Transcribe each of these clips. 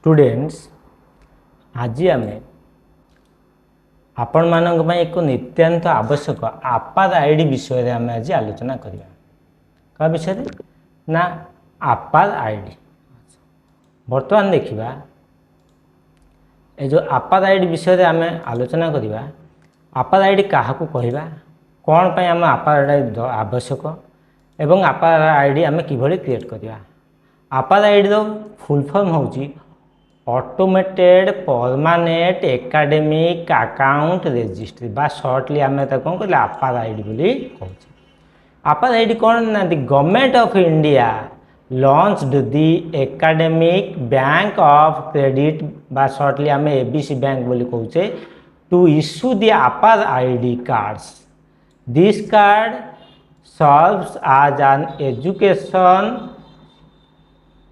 Students आज आम आपण मानक पई एक नित्यांत आवश्यक आपाद आईडी विषय रे आम आज आलोचना करिया। का विषय ना आपाद आईडी। बर्तमान देखिबा ए जो आपाद आईडी विषय रे आम आलोचना करिया। आपाद आईडी काहाकू कहिबा, कौन पई आम आपाद आईडी आवश्यक एवं आपाद आईडी आम किभली क्रिएट करिया। आपाद आईडी रो फुल फॉर्म होची automated permanent academic account registry बा शॉर्टली आम कौन कहले आपाद आईडी बोली कहूँ। आपाद आईडी कौन ना the government of India launched the academic bank of credit बा शॉर्टली आम एबीसी बैंक बोली कहूचे to issue the आपाद ID cards. This card serves as an education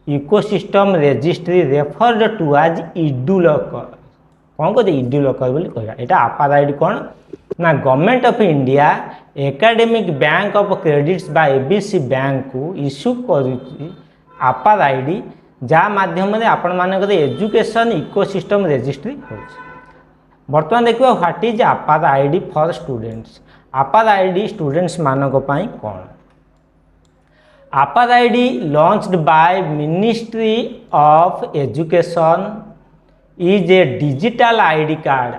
ecosystem registry referred to आज इडुलकर। कौन कहते इडुलकर बोली कहवा। यहाँ आपाद आईडी कौन ना government of India academic bank of credits बा एबीसी बैंक को इश्यू कर आपाद आईडी जा माध्यम आपण मानक एजुकेशन इकोसिस्टम रजिस्ट्री हो। बर्तमान देखिए what is APAAR ID for students. आपाद ID students मानक पई कौन। APAAR ID launched by Ministry of Education is a digital ID card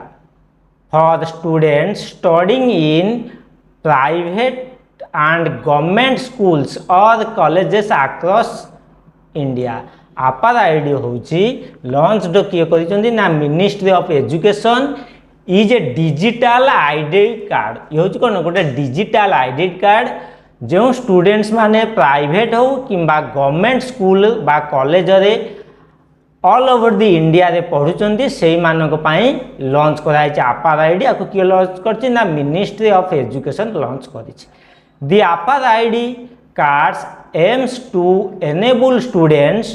for students studying in private and government schools or colleges across India। APAAR ID होची launched किए करिसेंती ना ministry of education is a digital ID card. ये होची कोन गोटे digital ID card जो students माने प्राइवेट हो किंबा गवर्नमेंट स्कूल बा कॉलेज रे ऑल ओवर द इंडिया रे पढ़ुचंती से मानक पई लॉन्च कराई छै आपाद आईडी। आको के लॉन्च करछि ना मिनिस्ट्री ऑफ एजुकेशन लॉन्च करि छै। The आपाद ID cards aims to enable students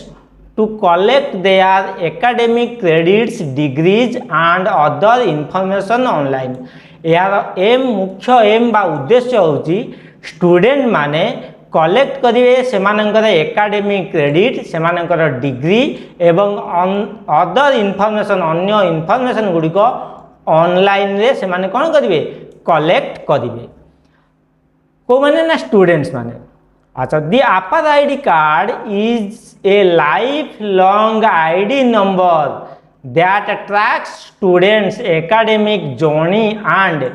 to collect their academic credits degrees and other information online. यार एम मुख्य एम बा उद्देश्य होची स्टूडेंट माने कलेक्ट करेंगे से एकेडमिक क्रेडिट से डिग्री एवं अदर इनफॉरमेशन अन्य इनफॉरमेशन गुड़िक ऑनलाइन रे से माने कौन करेंगे कलेक्ट करेंगे को माने ना स्टूडेंट्स माने। अच्छा the APAAR ID card is a lifelong ID number that tracks students academic journey and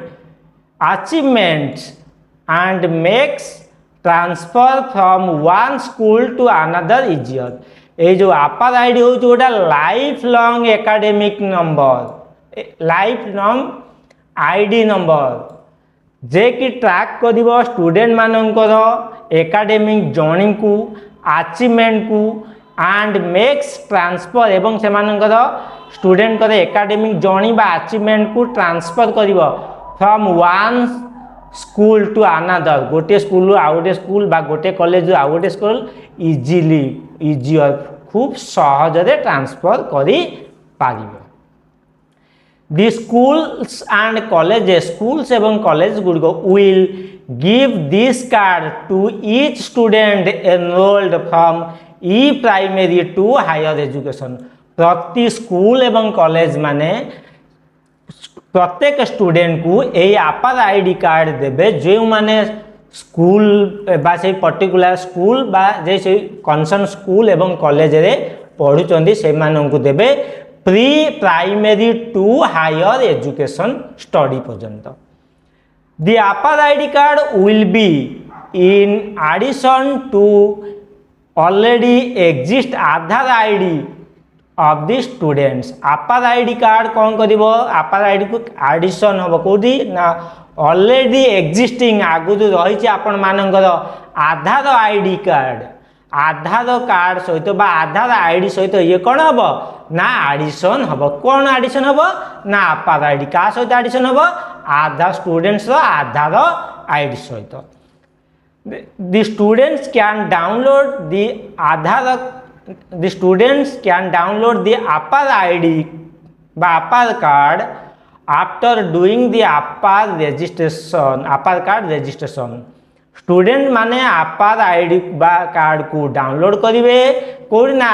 achievements and makes transfer from one school to another easier। ये जो आपाद आईडी हो जोटा lifelong academic number lifelong ID number जे कि track करिवो student मानकर academic journey को achievement को एंड मेक्स ट्रांसफर एवं से मानकर स्टूडेंट कर एकेडमिक जर्नी बा अचीवमेंट को ट्रांसफर करिवो from one school to another गोटे स्कूल आउ गोटे स्कूल बा गोटे कॉलेज आउ गोटे स्कूल इजीली इजियर खूब सहजरे ट्रांसफर करी पारिबो। The schools and colleges schools एवं कॉलेज गुड़िक will give this card to each student enrolled from ई प्राइमरी टू हायर एजुकेशन। प्रति स्कूल एवं कॉलेज माने प्रत्येक स्टूडेंट को यही आपाद आईडी कार्ड देवे जो माने स्कूल बा से पर्टिकुलर स्कूल बा जैसे कंसर्न स्कूल एवं कॉलेज रे पढ़ुचंदी से मानन को देवे pre primary to higher education study पर्यंत। The आपाद ID card will be in addition to already exist Aadhaar ID of the students. आपाद ID card कौन करिवो आपाद आईडी को एडिशन हम कौटी ना ऑलरेडी एग्जिस्टिंग आगुद रही आपण मानकर आधार आईडी कार्ड आधार कार्ड सहित बा आधार आईडी सहित ये कौन हम ना एडिशन हम कौन एडिशन हम ना आपाद आईडी का सहित एडिशन हम आधार स्टूडेंट्स आधार आईडी सहित। The students can download the Aadhaar the students can download the APAD ID by APAD card after doing the APAD registration APAD card registration। Student माने आपाद ID बा card को download करेंगे कौन ना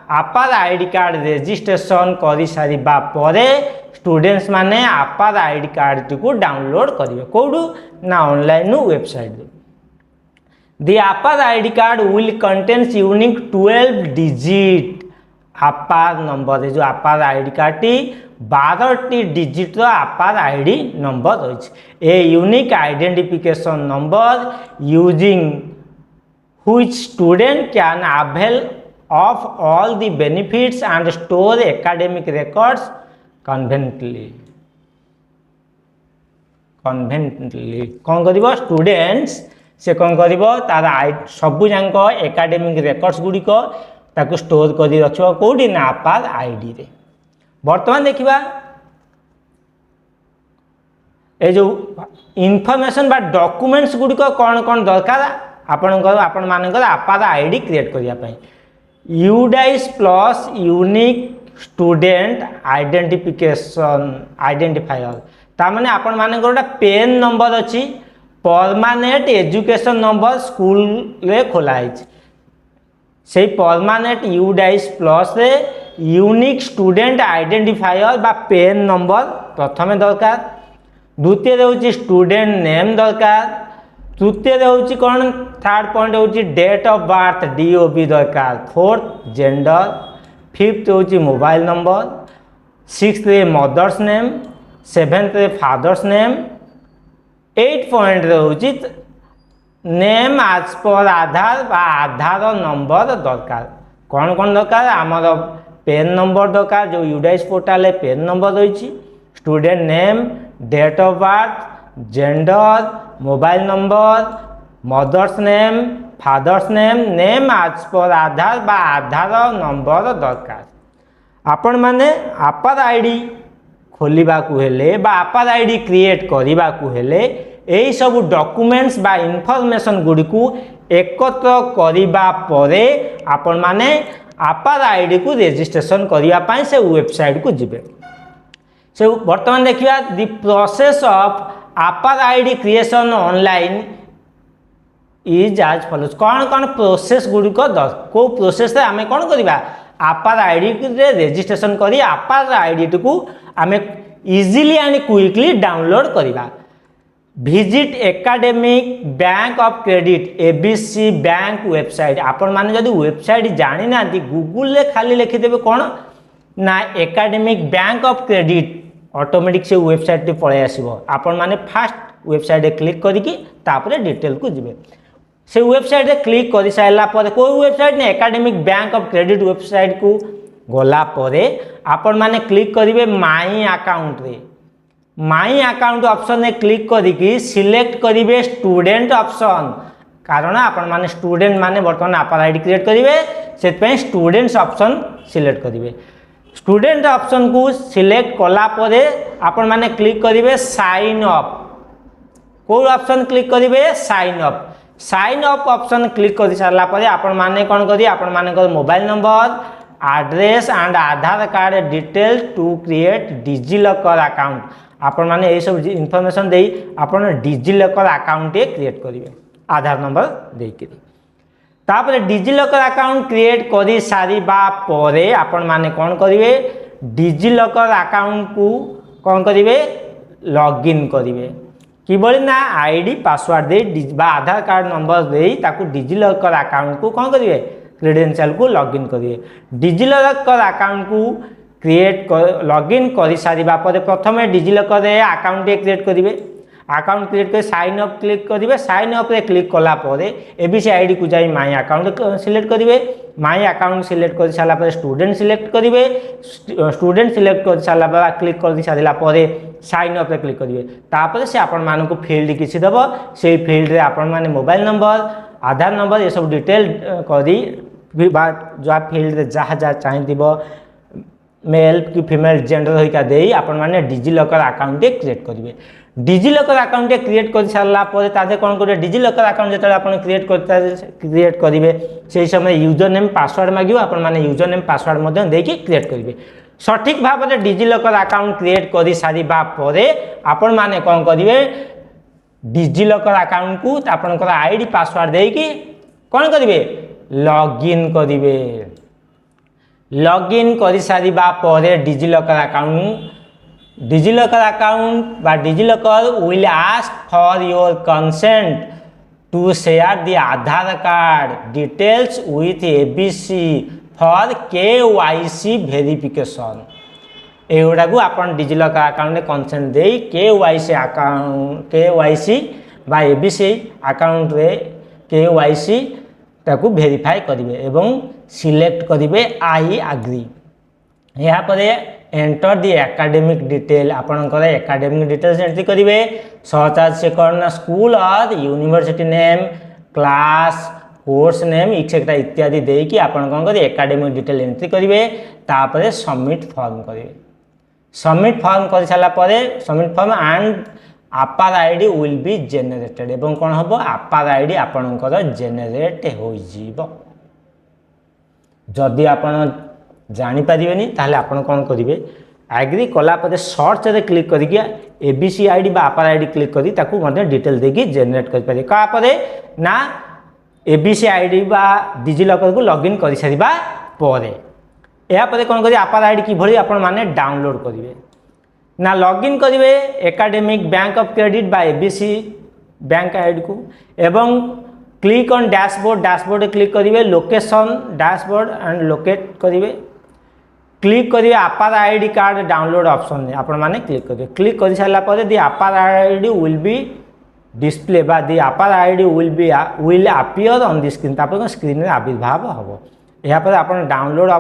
आपार ID card registration कर सारिबा परे students माने आपार आईडी कार्ड को डाउनलोड करेंगे कौटू ना online website. The APAR ID card will contains unique 12 digit APAR number. जो APAR ID कार्ड टी 12 डिजिट APAR ID नंबर रही। A unique identification number using which student can avail of all the benefits and store academic records conveniently। कौन कर students से कौन कर तार सबू जाक एकाडेमिक रेकर्ड्स गुड़िक ताको स्टोर कर रख कौटी ना आपार आईडी रे। बर्तमान देखा ए जो इनफॉरमेशन बा डॉक्यूमेंट्स गुड़िक कौन कौन दरकार आपण मानकर आपार आईडी क्रिएट करने UDISE plus unique student identification identifier तार आपण मानकर गोटे पेन नंबर अच्छी परमानेंट एजुकेशन नंबर स्कूल रे खोलाई से परमानेंट यूडाइस प्लस रे यूनिक स्टूडेंट आइडेंटिफायर बा पेन नंबर प्रथम दरकार। द्वितीय होची स्टूडेंट नेम दरकार। तृतीय होची कौन थर्ड पॉइंट होची डेट ऑफ बर्थ DOB दरकार। Fourth gender. फिफ्थ होची मोबाइल नंबर। सिक्स्थ रे मदर्स नेम। सेवेंथ रे फादर्स नेम। 8 पॉइंट रोची नेम आज पर आधार बा आधार नंबर दरकार। कौन कौन दरकार आमर पेन नंबर दरकार जो यूडाइस पोर्टाल पेन नंबर रही student name date of birth gender mobile number mother's name father's name name आज पर आधार बा आधार नंबर दरकार। आपण माने आपार आईडी खोलिबा को हेले बा आपार आईडी क्रिएट करिबा को हेले एई सब डॉक्यूमेंट्स बा इनफॉरमेशन गुडी को एकत्र करिबा परे आपण माने आपार आईडी को रजिस्ट्रेशन करिया पाई से वेबसाइट को जिबे। से वर्तमान देखिया द प्रोसेस ऑफ आपार आईडी क्रिएशन ऑनलाइन इज आज फॉलोज। कौन कौन प्रोसेस गुडी को को प्रोसेस रे आमे कौन करिबा आपार आईडी रे रजिस्ट्रेशन करी आपार आईडी को आमे इजीली एंड क्विकली डाउनलोड करिबा। Visit academic bank of credit ABC bank website. आपण माने जदि वेबसाइट जानी ना गूगल ले खाली लिखिदेबे कौन ना academic bank of credit automatic से वेबसाइट पळे आसीबो। आपण माने फास्ट वेबसाइट क्लिक करिकी तापरे डिटेल को जिबे। से वेबसाइट क्लिक कर सारा पर कोई वेबसाइट ने academic bank of credit website को गला परे आपण माने क्लिक करिवे माई अकाउंट रे। माई अकाउंट ऑप्शन ने क्लिक करिकी सिलेक्ट करिवे स्टूडेंट ऑप्शन कारण आपण माने स्टूडेंट माने वर्तमान आपार आईडी क्रिएट करिवे से स्टूडेंट्स ऑप्शन सिलेक्ट करिवे। स्टूडेंट ऑप्शन को सिलेक्ट कला परे आपण माने क्लिक करिवे साइन अप। कोई ऑप्शन क्लिक करिवे sign up. Sign up option click कर सारा पर आपण माने कौन करिए आपण माने mobile number address and Aadhaar card detail to create DigiLocker account. आपण माने ये सब इनफॉरमेशन देई आपण डिजिलॉकर अकाउंट क्रिएट करिवे आधार नंबर देकी। तापर डिजिलॉकर अकाउंट क्रिएट करी सारिबा परे आपण माने कौन करिवे डिजिलॉकर अकाउंट को कौन करिवे लॉगिन करिवे किबळी ना आईडी पासवर्ड दे बा आधार कार्ड नंबर दे ताकू डिजिलॉकर अकाउंट को कौन करिवे क्रेडेंशियल को लॉगिन करिवे। डिजिलॉकर अकाउंट को क्रिएट लॉगिन कर सारिबा परे प्रथमे डिजिलॉकर रे अकाउंट क्रिएट करिवे। अकाउंट क्रिएट कर साइन अप क्लिक करिवे। साइन अप रे क्लिक कला परे ABC आईडी को जाई माई अकाउंट सिलेक्ट करिवे। माई अकाउंट सिलेक्ट कर सारा पर स्टूडेंट सिलेक्ट करिवे। स्टूडेंट सिलेक्ट कर सारा पर क्लिक कर सारा पर साइन अप रे क्लिक करिवे। तापर से आपण मानक फील्ड किसी दब से फील्ड रे आपण माने मोबाइल नंबर आधार नंबर ये सब डिटेल करी जो फील्ड रे जहाँ जहाँ चाहिए मेल कि फीमेल जेंडर होइका देई आपण माने डिजिलॉकर अकाउंट क्रिएट करिवे। डिजिलॉकर अकाउंट क्रिएट कर सारा पर तादे कौन करिवे डिजिलॉकर अकाउंट जो आपण क्रिएट करिवे से समय यूजर नेम पासवर्ड मागियो आपण माने यूजर नेम पासवर्ड मध्य देकी क्रिएट करिवे। सठिक भाव में डिजिलॉकर अकाउंट क्रिएट कर सारिबा परे आपण माने कौन करिवे डिजिलॉकर अकाउंट को आपनकर आईडी पासवर्ड देकी कौन करिवे लॉगिन करिवे। लॉगिन कर सारिबा परे डिजिलकर अकाउंट बा DigiLocker will ask for your consent to share the Aadhaar card details with ABC for KYC verification. एगुड़ा को आप डिजिलकर अकाउंट कंसेंट दे KYC बा एबीसी अकाउंट रे KYC ताकू वेरीफाई करेंगे एवं सिलेक्ट करेंगे आई एग्री। यहाँ पर एंटर दी एकेडमिक डिटेल आपंकर एकेडमिक डिटेल्स एंट्री करेंगे सच एज से कौन स्कूल और university name class course name etcetera इत्यादि देकी आपन कौन करेंगे एकेडमिक डिटेल एंट्री करेंगे तापर सबमिट फॉर्म करेंगे। सबमिट फॉर्म कर सारा सबमिट फॉर्म एंड आपार आईडी विल बी जेनेटेड एवं कौन हम आपार आईडी आपणकर जेनेट हो जदि आपन जानीपारे ताहले आपन कौन करेंगे एग्री कलापर सर्च रे क्लिक करके एबीसी आईडी बा आपार आईडी क्लिक करी ताकू डिटेल देकी जेनेट करें कापर ना एबीसी आईडी बा डिजिलकर को लॉगिन कर सारिबा परे यापर कौन करेंगे आपार आईडी किभली आपण माने डाउनलोड करेंगे ना लॉगिन करेंगे एकेडमिक बैंक ऑफ क्रेडिट बा एबीसी बैंक आईडी को एवं क्लिक ऑन डैशबोर्ड क्लिक करेंगे लोकेशन डैशबोर्ड एंड लोकेट करेंगे क्लिक करेंगे आपार आईडी कार्ड डाउनलोड ऑप्शन आपण माने क्लिक कर सारापर दी आपार आईडी विल बी डिस्प्ले बा दी आपार ID will appear on the screen तापर स्क्रीन में आविर्भाव हम यहाँ पर आप डाउनलोड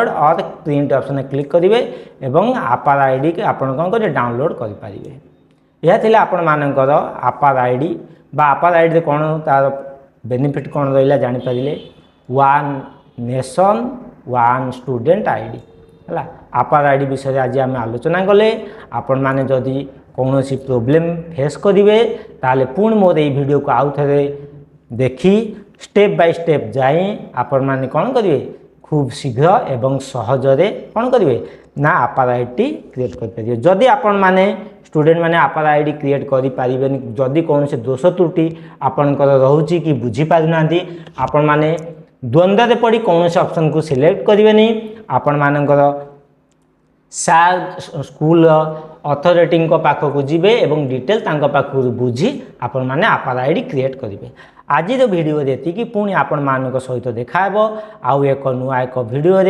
और प्रिंट ऑप्शन क्लिक करेंगे एवं आपार आईडी के आपन कौन करेंगे डाउनलोड करेंगे। यह थी आपण मानकर आपार आईडी बा आपार आईडी कौन तार बेनिफिट कौन रहा जानीपारे one nation one student ID है आपार आईडी विषय आज आम आलोचना कले आपण मैंने जदि कौन सी प्रोब्लेम फेस करेंगे ताले पुणी मोर ये वीडियो को आउ थे देखी स्टेप बाय स्टेप जाए आपण मैंने कौन करेंगे खूब शीघ्र एवं सहजरे कौन करेंगे ना आपार आईडी क्रिएट करेंगे। जदि आपण मैंने स्टूडेंट मैंने आपार आईडी क्रिएट करें जदि कौन से दोष त्रुटि आपणकर रोचे कि बुझीपार ना आपण मैंने द्वंद्व पड़ी कौन से ऑप्शन को सिलेक्ट करेंगे आपण मानकर सार स्कूल अथॉरिटी पाखक जीवे एवं डिटेल पाखक बुझी आपण मैंने आपार आईडी क्रिएट करेंगे। आज वीडियो ये पुणी आपण मान सहित देखाब आउ एक नुआ एक वीडियो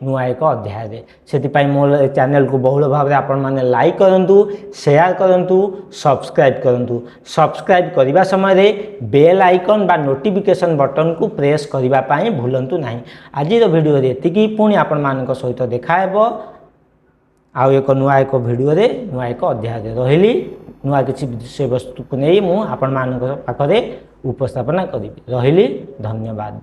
नुआ एक अध्याय से मोर चैनल को बहुल भाव आपण मैंने लाइक करूँ शेयर करूँ सब्सक्राइब करूँ सब्सक्राइब करने समय बेल आइकन बा नोटिफिकेशन बटन को प्रेस करने भूलु ना। आज वीडियो ये पुणी आपण मान सहित देखाब आउ एक नुआ एक वीडियो नुआ एक अध्याय रही नुआ किसी विषय वस्तु को नहीं मुझे आपण मान पाखे उपस्थापना करी रही। धन्यवाद।